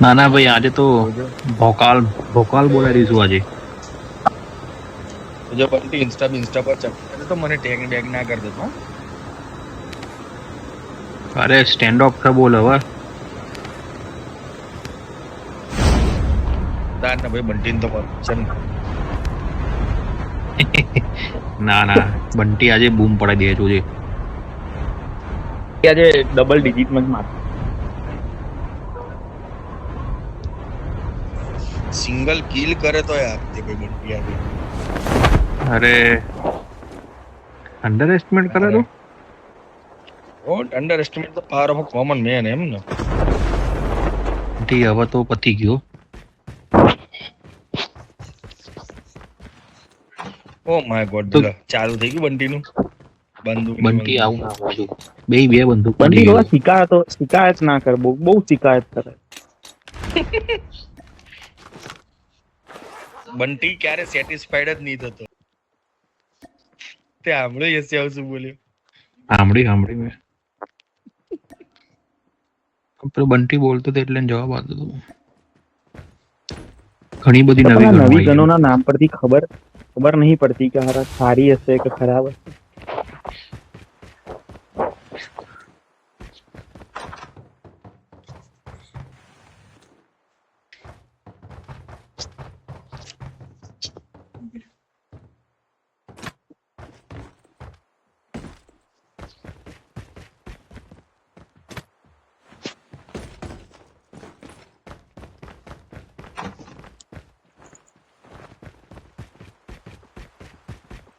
ના ના ભાઈ આજે તો ભોકાલ બોલાવી દઈશું આજે. જો બંટી ઇન્સ્ટા પર ચક તો મને ટેગ બેગ ના કરી દેતો. અરે સ્ટેન્ડ ઓફ છે બોલ હવે. તાર ને ભાઈ બંટી તો છે ને. ના ના બંટી આજે બૂમ પડાવી દે જોજે. આજે ડબલ ડિજિટ માં જ માર. સિંગલ કિલ કરે તો યાર તે ભાઈ બંટી આજે. અરે અંડર એસ્ટિમેટ કરે તો. ઓ underestimate the power of common man એમ ને. બંટી હવે તો પતી ગયો. ઓ માય ગોડ ચાલુ થઈ ગયું બંટી નું. બંટી આવું ના હોવું જોઈએ. બે બંદૂક બંટી થોડા શિકાયત ના કર, બહુ શિકાયત કરે. બંટી ક્યારે સેટિસ્ફાઈડ જ નહીં થતો. તે સાંભળ્યું હશે આવું શું બોલ્યો. સાંભળી મેં. બંટી બોલતો હતો એટલે જવાબ આપતો હતો. ઘણી બધી નવી ગનોના નામ પરથી ખબર નહીં પડતી કે સારી હશે કે ખરાબ હશે.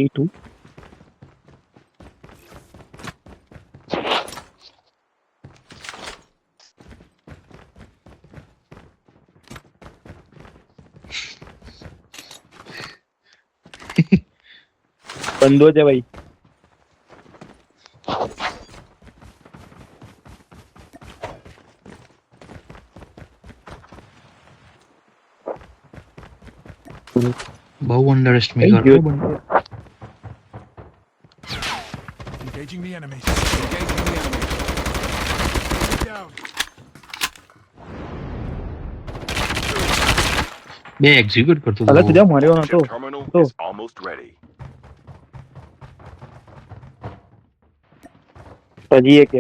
E2 બંધો છે ભાઈ. બહુ અંડર એસ્ટિમેટ કર્યો Bunty. Engaging the enemy. Down. બે એક્ઝિક્યુટ કરતો અલે તુજા માર્યો નતો Terminal તો is almost ready. હજી એક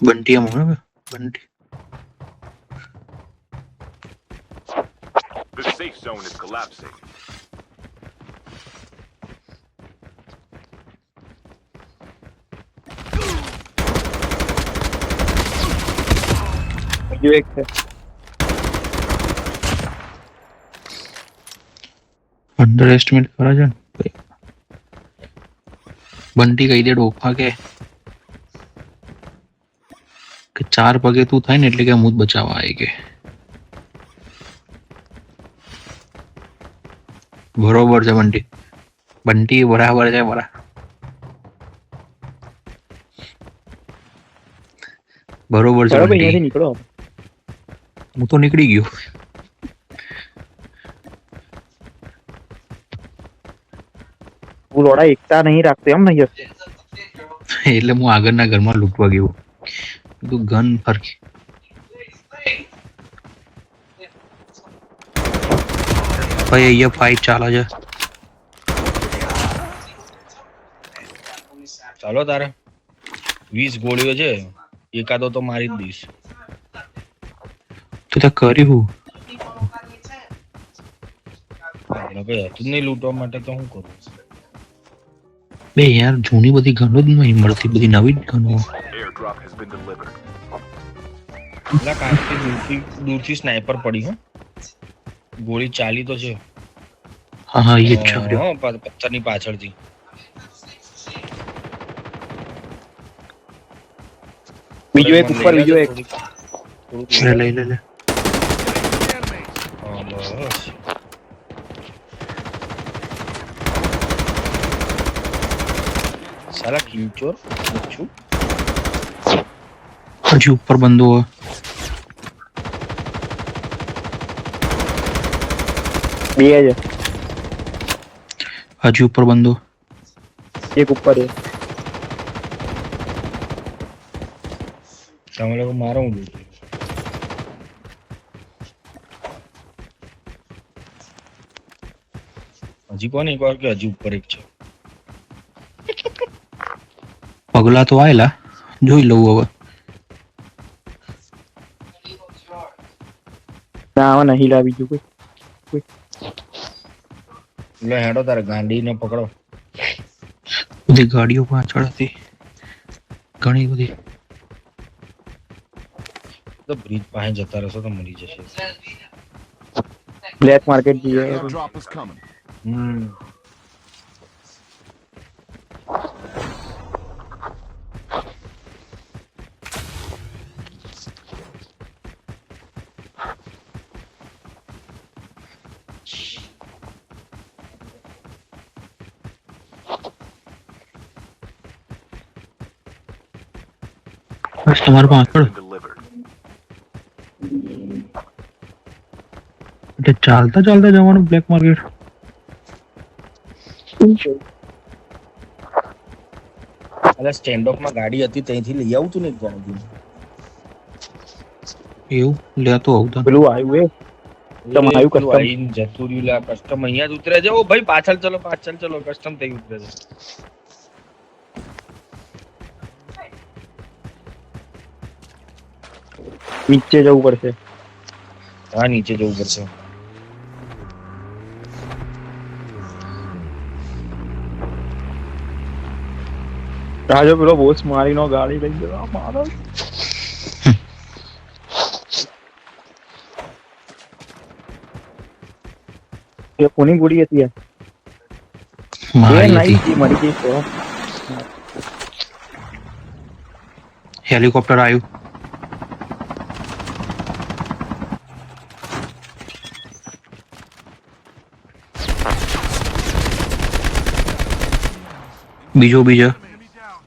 બંટી આમ હોય Bunty. The safe zone is collapsing. બીજું એક છે. અંડર એસ્ટિમેટ કરે છે ને બંટી કહી દે ડોફા કે 4 પગે તું થાય ને એટલે કે હું જ બચાવવા આવી કે. બરોબર છે બંટી બરાબર છે બરોબર છે અહીંયાથી નીકળો. હું તો નીકળી ગયો. તું લોડા એકતા નહીં રાખતો એમ નહીં હશે. એટલે હું આગળના ઘરમાં લૂંટવા ગયો. તું ગન ફરકી ભાઈ અહીંયા ફાઇટ ચાલે છે. ચાલો તારે 20 ગોળીઓ છે, એકાદો તો મારી જ દઈશ. તો તે કર્યું ભાઈ હતું નહીં લૂંટવા માટે તો હું કરું. બે યાર જૂની બધી ગનો જ નહીં મળતી, બધી નવી જ ગનો. Airdrop has been delivered. એટલે કાંઈથી દૂરથી સ્નાઈપર પડી હો. ગોળી ચાલી તો છે. હા એ જ છે. પથ્થરની પાછળથી બીજો એક ઉપર બીજો એક. લઈ લે. બસ સાલા કિંચોર છું. હજી ઉપર બંધો હોય. બે જ હજી ઉપર બંધો. એક ઉપર છે. તમે લોકો મારો હું જોઉં. હજી કોણ એક વાર કે હજી ઉપર એક છે. પગલા તો આયેલા, જોઈ લઉં હવે. ના આવા નહીં લાવી બીજું કોઈ. એટલે હેડો તારે ગાંડીને પકડો. બધી ગાડીઓ પાછળ હતી, ઘણી બધી. તો બ્રિજ પાસે જતા રહેશો તો મળી જશે. બ્લેક માર્કેટ જઈએ. Airdrop is coming. બસ તમારે પાછળ. Been delivered. એટલે ચાલતા ચાલતા જવાનું બ્લેક માર્કેટ. એટલે સ્ટેન્ડ ઓફ માં ગાડી હતી ત્યાંથી લઈ આવું તું ને એક જણ. એવું લેતો આવું તને. પેલું આવ્યું એ કસ્ટમ આવ્યું કસ્ટમ. આઈને જતું રહ્યું લા કસ્ટમ અહીંયા જ ઉતરે છે. ઓ ભાઈ પાછળ ચલો કસ્ટમ થઈ ઉતરે છે. નીચે જવું પડશે. હા નીચે જવું પડશે. રાજો પેલો બોસ મારીનો ગાડી લઈ ગયો મારો. એ કોની ગોળી હતી યાર? એ મારી નહીં હતી. ઈ મરી ગઈ તો. હેલિકોપ્ટર આવ્યું. બીજો Enemy down.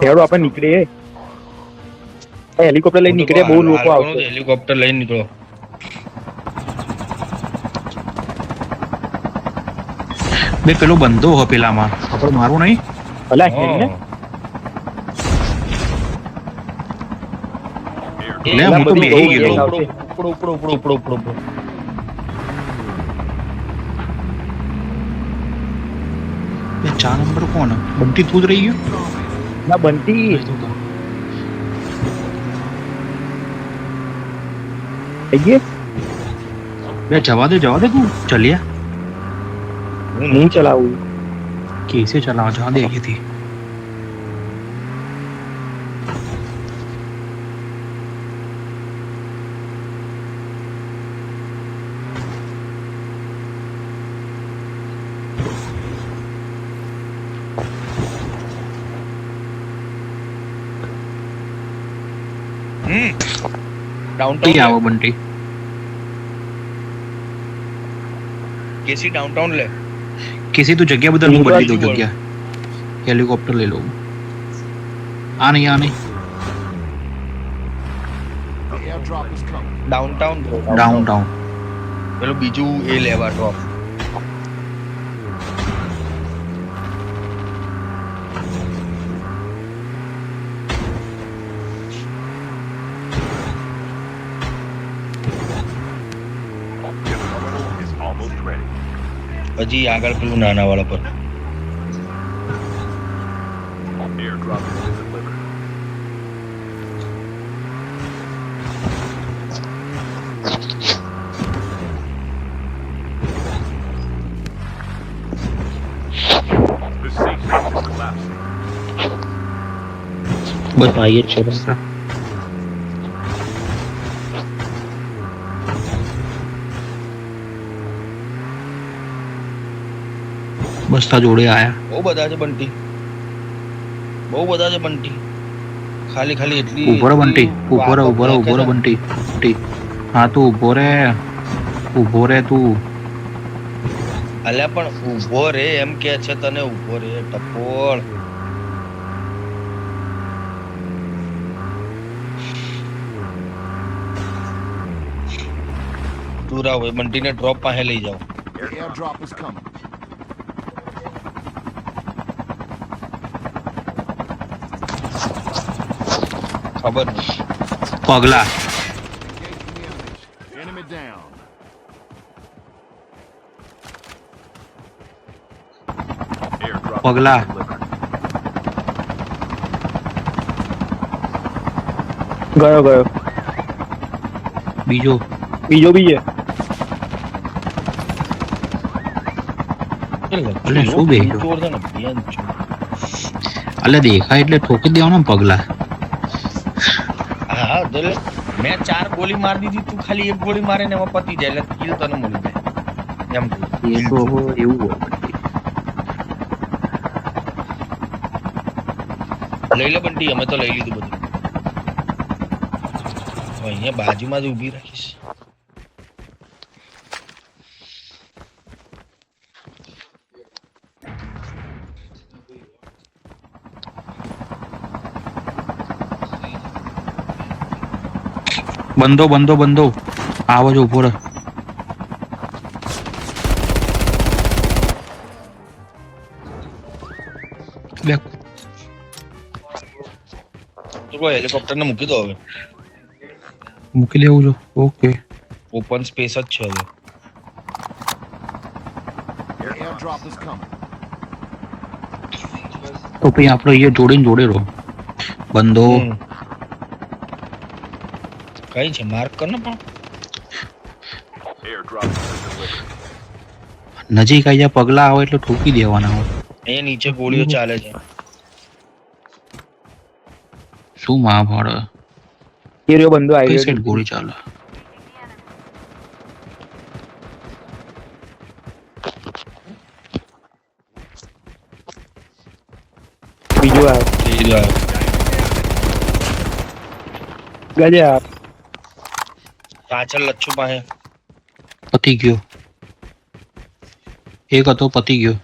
હેડો આપણે નીકળીએ. હેલિકોપ્ટર લઈને નીકળે બહુ લોકો આવશે. હેલિકોપ્ટર લઈને નીકળો. બે પેલો બંધો હો પેલામાં આપણે મારું નહીં. અલા હેને લે હું તો બેહી ગયેલો. ઉપડો. બે 4 નંબર કોણ બંટી તું જ રહી ગયો. ના બનતી થઈ ગઈ. બે જવા દે તું ચલિયા. હું ચલાવું. कैसे चला जहाँ देखी थी. ડાઉનટાઉન આવો બંટી. કેસી ડાઉનટાઉન લે. किसी तो जगह बदल હું બદલી દઉં જગ્યા. હેલિકોપ્ટર લઈ લઉં. આ નહીં. The airdrop is coming. Downtown down. પેલું બીજું એ લેવા drop. The terminal is almost ready. હજી આગળ પેલું નાના વાળા પર. Airdrop has been delivered. The safe zone is collapsing. બસ આઈએ જ છે. બસ તા જોડે આયા. બહુ બધા છે બંટી. ખાલી એટલી ઉભો રહો બંટી. ઉભો રહો બંટી. હા તું ઉભો રે તું. અલ્યા પણ ઊભો રે એમ કે છે તને. ઊભો રે ટપોળ. દૂર આવો બંટીને ડ્રોપ પાસે લઈ જાઓ. The airdrop is coming. ખબર નહીં. પગલા Engaging the enemies. Enemy down. Airdrop પગલા delivered. ગયો બીજો બીજો બી છે. અલે શું બે ગયો? ચોર છે ને ભૈયા ચોર. અલે દેખાય એટલે ઠોકી દેવાનો ને પગલા. હા એટલે મેં 4 ગોળી મારી દીધી, તું ખાલી 1 ગોળી મારે ને એમાં પતી જાય એટલે કિલ તને મળી જાય એમ કહું. એ તો એવું હોય. લઈ લે બંટી, અમે તો લઈ લીધું બધું. હવે અહીંયા બાજુમાં જ ઊભી રાખીશ. બંધો આવો જ ઉભો રહે. લે, તો કોઈ હેલિકોપ્ટર ને મૂકી દો હવે. મૂકી દેવું છો? ઓકે. ઓપન સ્પેસ જ છે હવે. Your airdrop is coming. તો પછી આપણે અહીંયા જોડે રહો. બંધો કઈ છે માર્ક કર ને પણ. Airdrop has been delivered. નજીક આવી જાય પગલા આવે એટલે ઠોકી દેવાના હોય. અહીંયા નીચે ગોળીઓ ચાલે છે. શું મહાભારત એ રહ્યો બંદો કઈ આવી સાઈડ ગોળી ચાલે? બીજો આવ્યો ગજબ. પાછળ લચ્છુ પાસે. પતી ગયો. એક હતો પતી ગયો.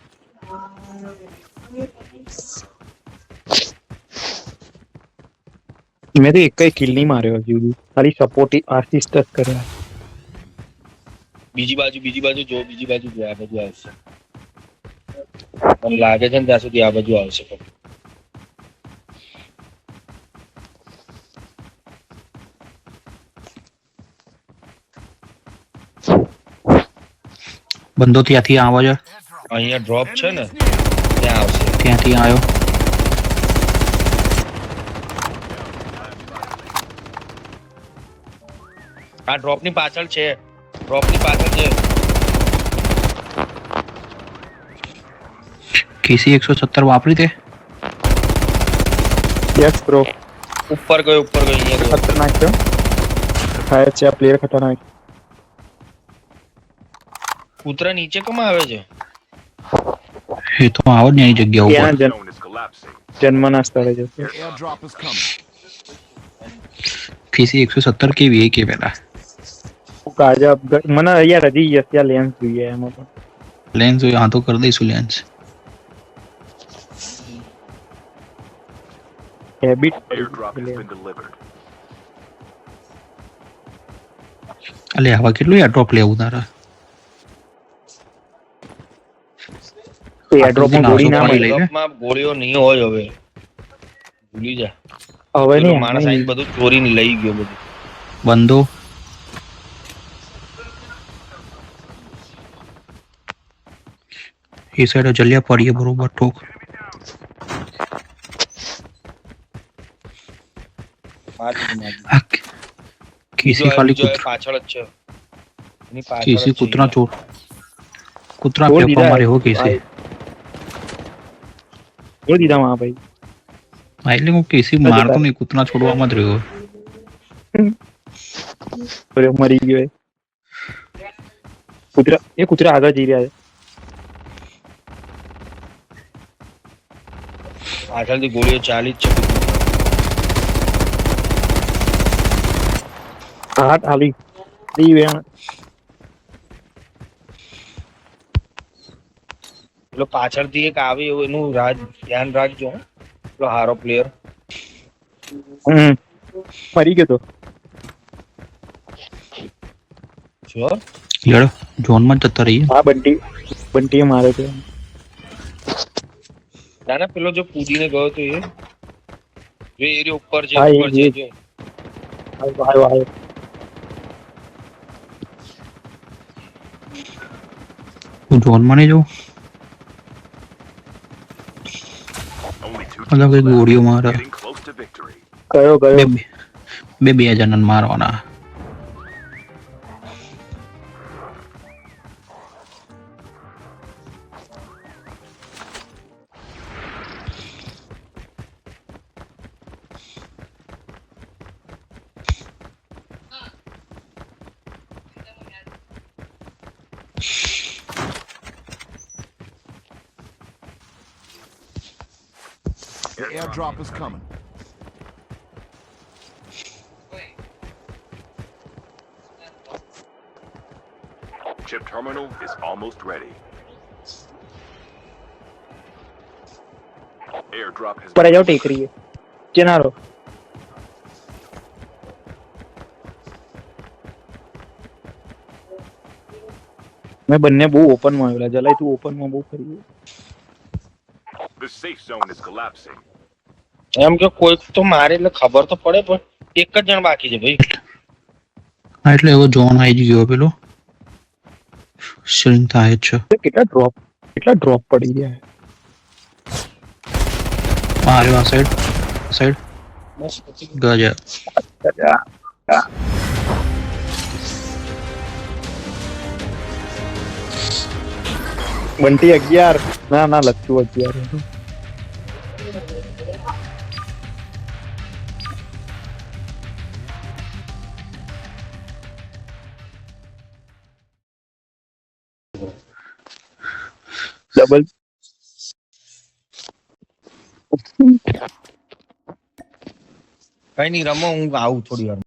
મેં તો એક કિલ નહીં માર્યો હજુ સુધી. ખાલી સપોર્ટ આસિસ્ટ જ કર્યા. બીજી બાજુ જો, બીજી બાજુ જો, આ બાજુ આવશે. મને લાગે છે ને ત્યાં સુધી આ બાજુ આવશે. બંધો ત્યાંથી આવે છે. અહીંયા ડ્રોપ છે ને ત્યાં આવશે. ત્યાંથી આવ્યો. આ ડ્રોપ ની પાછળ છે. કેસી 170 વાપરી તે. Yes bro. ઉપર ગયો અહીંયા ગયો. ખતરનાક છે. થાય છે આ પ્લેયર ખતરનાક. કૂતરા નીચે કેમ આવે છે? એ તો આવો જ નહીં જગ્યા ઉપર. ત્યાં Zone is collapsing. જન્મના સ્થળે જશે. Your airdrop is coming. કેસી 170 કેવી એ કે પેલા કાજબ મને યાર હજી યસ યા લેન્સ જોઈએ એમાં પણ. લેન્સ હોય હા તો કરી દઈશું lens. Habit Airdrop has been delivered. અલે આવા કેટલું એડ્રોપ લેવું તારે? એરડ્રોપમાં ગોળી ના મળે. ડ્રોપમાં ગોળીઓ નહીં હોય હવે. ભૂલી જા. હવે પેલો નહીં માણસ આઈને બધું ચોરીને લઈ ગયો બધું. બંધો એ સાઈડ જલ્યા પડીએ બરોબર ઠોક. કેસી ખાલી પાછળ જ છે. એની પાછળ કેસી જ છે. કૂતરા ચોર કૂતરા છોડ ફેંકવા દીધા મારે હો કેસી. છોડ દીધા માં ભાઈ. હા એટલે હું કેસી મારતો નહીં, કૂતરા છોડવામાં જ રહ્યો. મરી ગયો કૂતરા આગળ જઈ રહ્યા છે. પાછળથી ગોળીઓ ચાલી જ છે. હાથ હાલી દી વેણ. પેલો પાછળથી એક આવે એવું એનું ધ્યાન રાખજો હો. પેલો હારો પ્લેયર. મરી ગયો તો. શ્યોર યાર ઝોન માં જતા રહીએ. હા બંટીએ મારે છે. ના ના, પેલો જો કૂદીને ગયો તો એ એરિયા ઉપર છે, હા, ઉપર એ છે. આવ્યો. હું ઝોન માં નહીં જાઉં. Only 2 અલગ teams એક left. ગોળીઓ મારે. Getting close to victory. ગયો બે જણાને મારવાના. The airdrop is coming. Chip terminal is almost ready. Airdrop has પર જાઓ ટેકરીએ ચેનારો. મેં બંને બહુ ઓપનમાં આવેલા. જલાઈ તું ઓપનમાં બહુ ફરી. The safe zone is collapsing. એમ કે કોઈ તો મારે એટલે ખબર તો પડે, પણ એક જ જણ બાકી છે ભાઈ. હા એટલે એવો ઝોન આવી ગયો પેલો સ્ટ્રિંગ થાય જ છે. કેટલા ડ્રોપ પડી ગયા. માર્યો આ સાઈડ બસ પછી ગજા. બંટી 11. ના લચ્છુ 11. ડબલ કઈ નહીં, રમો, હું આવું થોડી વાર.